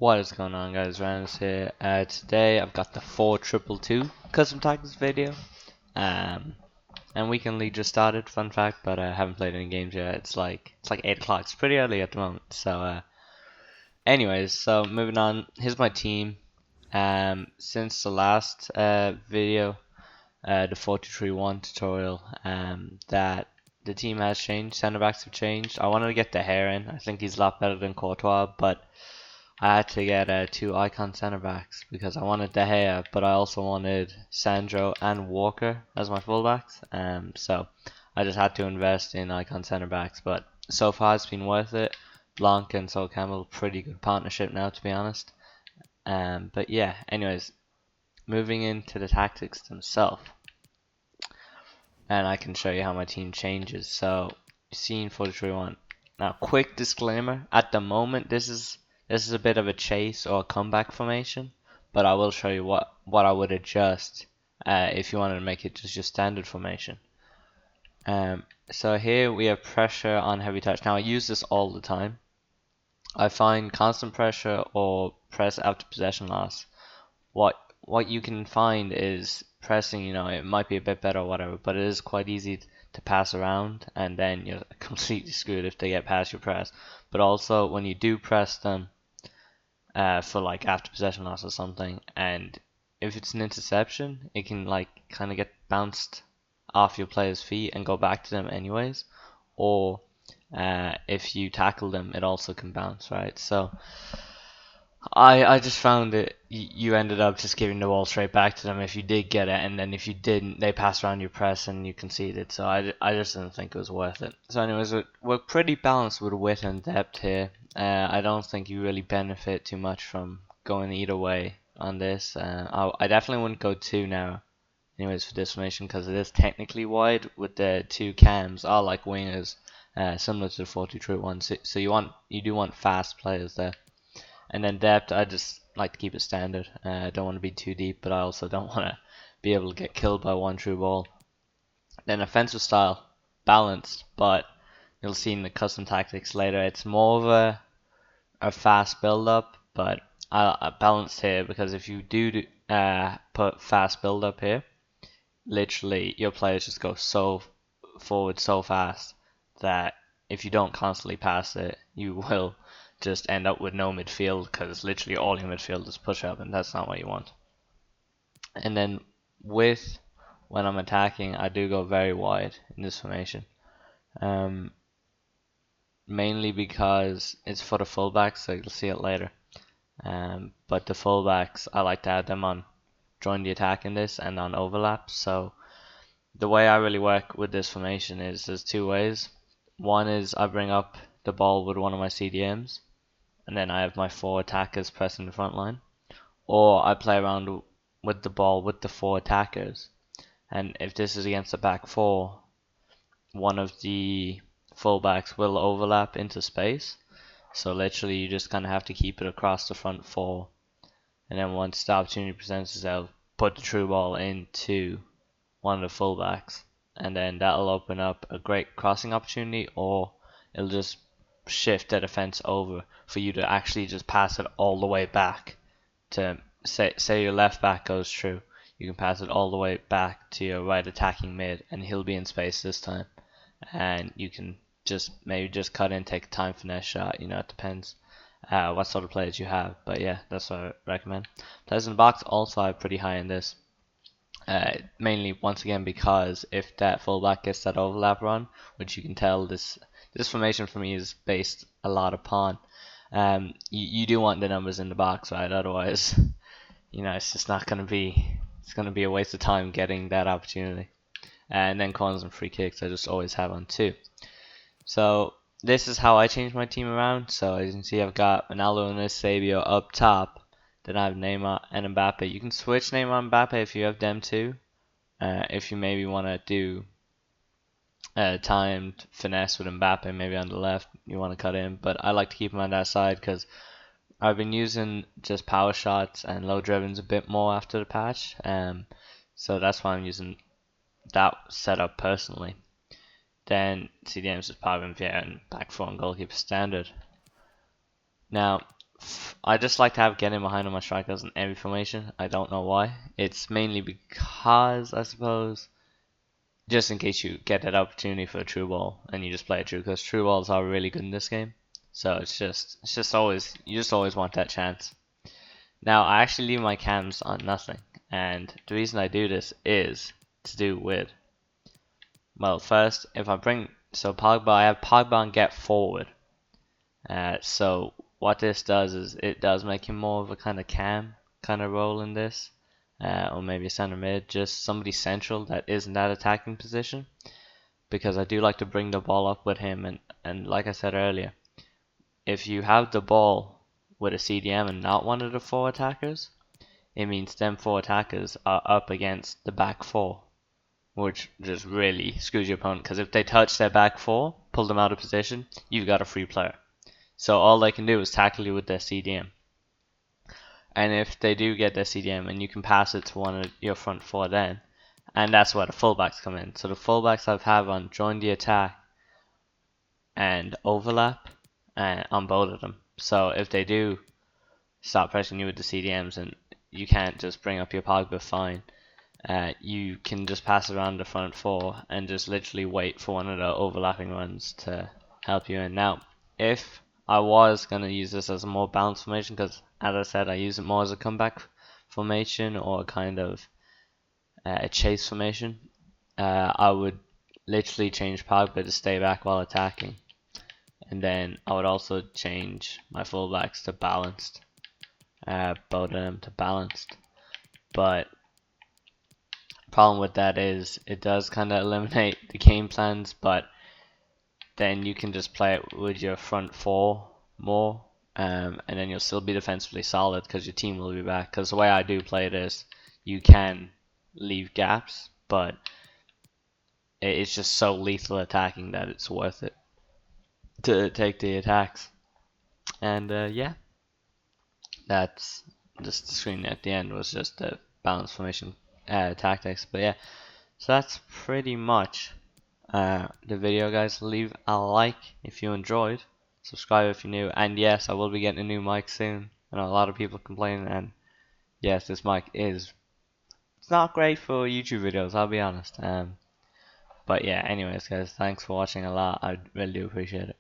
What is going on, guys? Rannerz here. Today I've got the 4222 custom tactics video. And Weekend League just started, fun fact, but I haven't played any games yet. It's like 8 o'clock. It's pretty early at the moment. So anyways, so moving on. Here's my team. Since the last video, the 4-2-3-1 tutorial, that the team has changed. Center backs have changed. I wanted to get De Gea in. I think he's a lot better than Courtois, but I had to get 2 icon center backs because I wanted De Gea, but I also wanted Sandro and Walker as my fullbacks. So I just had to invest in icon center backs, but so far it's been worth it. Blanc and Sol Campbell, pretty good partnership now, to be honest. But yeah, anyways, moving into the tactics themselves, and I can show you how my team changes. So you've seen 4-3-1. Now, quick disclaimer: at the moment, this is a bit of a chase or a comeback formation, but I will show you what I would adjust if you wanted to make it just your standard formation. So here we have pressure on heavy touch. Now I use this all the time. I find constant pressure or press after possession loss. What you can find is pressing, it might be a bit better or whatever, but it is quite easy to pass around, and then you're completely screwed if they get past your press. But also when you do press them, for like after possession loss or something, and if it's an interception, it can like kind of get bounced off your player's feet and go back to them anyways, or if you tackle them, it also can bounce, right? So I just found that you ended up just giving the ball straight back to them if you did get it, and then if you didn't, they passed around your press and you conceded. So I just didn't think it was worth it. So anyways, we're pretty balanced with width and depth here. I don't think you really benefit too much from going either way on this. I definitely wouldn't go too narrow anyways for this formation, because it is technically wide with the 2 cams, all like wingers, similar to the 4-2-3-1. So you do want fast players there. And then depth, I just like to keep it standard. I don't want to be too deep, but I also don't want to be able to get killed by one true ball. Then offensive style, balanced, but you'll see in the custom tactics later, it's more of a fast build up, but I balanced here, because if you do put fast build up here, literally your players just go so forward so fast that if you don't constantly pass it, you will just end up with no midfield, because literally all your midfield is push up, and that's not what you want. And then when I'm attacking, I do go very wide in this formation, mainly because it's for the fullbacks, so you'll see it later. But the fullbacks, I like to add them on join the attack in this and on overlap. So the way I really work with this formation is there's 2 ways. One is I bring up the ball with one of my CDMs, and then I have my 4 attackers pressing the front line, or I play around with the ball with the 4 attackers, and if this is against the back 4, one of the fullbacks will overlap into space, so literally you just kind of have to keep it across the front 4, and then once the opportunity presents itself, put the true ball into one of the fullbacks, and then that'll open up a great crossing opportunity, or it'll just shift the defense over for you to actually just pass it all the way back to say your left back goes through, you can pass it all the way back to your right attacking mid, and he'll be in space this time, and you can maybe just cut in, take a time finesse shot. It depends what sort of players you have, but yeah, that's what I recommend. Players in the box also are pretty high in this, mainly once again because if that fullback gets that overlap run, which you can tell this formation for me is based a lot upon, you do want the numbers in the box, right? Otherwise, it's just not going to be, it's going to be a waste of time getting that opportunity. And then corners and free kicks I just always have on 2. So this is how I change my team around. So as you can see, I've got Ronaldo and Eusebio up top. Then I have Neymar and Mbappe. You can switch Neymar and Mbappe if you have them too. If you maybe want to do timed finesse with Mbappe, maybe on the left, you want to cut in. But I like to keep him on that side because I've been using just power shots and low dribblings a bit more after the patch. So that's why I'm using that setup personally. Then CDMs is Pavin, Vieira, and back 4 and goalkeeper standard. Now, I just like to have getting behind on my strikers in every formation. I don't know why. It's mainly because, I suppose, just in case you get that opportunity for a true ball and you just play it through, because true balls are really good in this game. So it's just always, you just always want that chance. Now I actually leave my cams on nothing, and the reason I do this is to do with, well, first if I bring, so Pogba, I have Pogba on get forward. So what this does is it does make him more of a kind of cam kind of role in this, or maybe a center mid, just somebody central that isn't that attacking position, because I do like to bring the ball up with him, and like I said earlier, if you have the ball with a CDM and not one of the four attackers, it means them four attackers are up against the back four, which just really screws your opponent, because if they touch their back four, pull them out of position, you've got a free player. So all they can do is tackle you with their CDM. And if they do get their CDM and you can pass it to one of your front four then, and that's where the fullbacks come in. So the fullbacks I have on join the attack and overlap on both of them. So if they do start pressing you with the CDMs and you can't just bring up your Pogba fine, you can just pass around the front four and just literally wait for one of the overlapping ones to help you in. Now, if I was going to use this as a more balanced formation, because as I said, I use it more as a comeback formation or kind of a chase formation, I would literally change Pogba to stay back while attacking, and then I would also change my fullbacks to balanced, both of them to balanced. But problem with that is it does kind of eliminate the game plans, but then you can just play it with your front four more, and then you'll still be defensively solid because your team will be back. Because the way I do play this, you can leave gaps, but it's just so lethal attacking that it's worth it to take the attacks. And yeah, that's just the screen at the end was just the balance formation tactics. But yeah, so that's pretty much the video, guys. Leave a like if you enjoyed, subscribe if you're new, and yes, I will be getting a new mic soon. I know a lot of people complaining, and yes, this mic is, it's not great for YouTube videos, I'll be honest. But yeah, anyways guys, thanks for watching a lot. I really do appreciate it.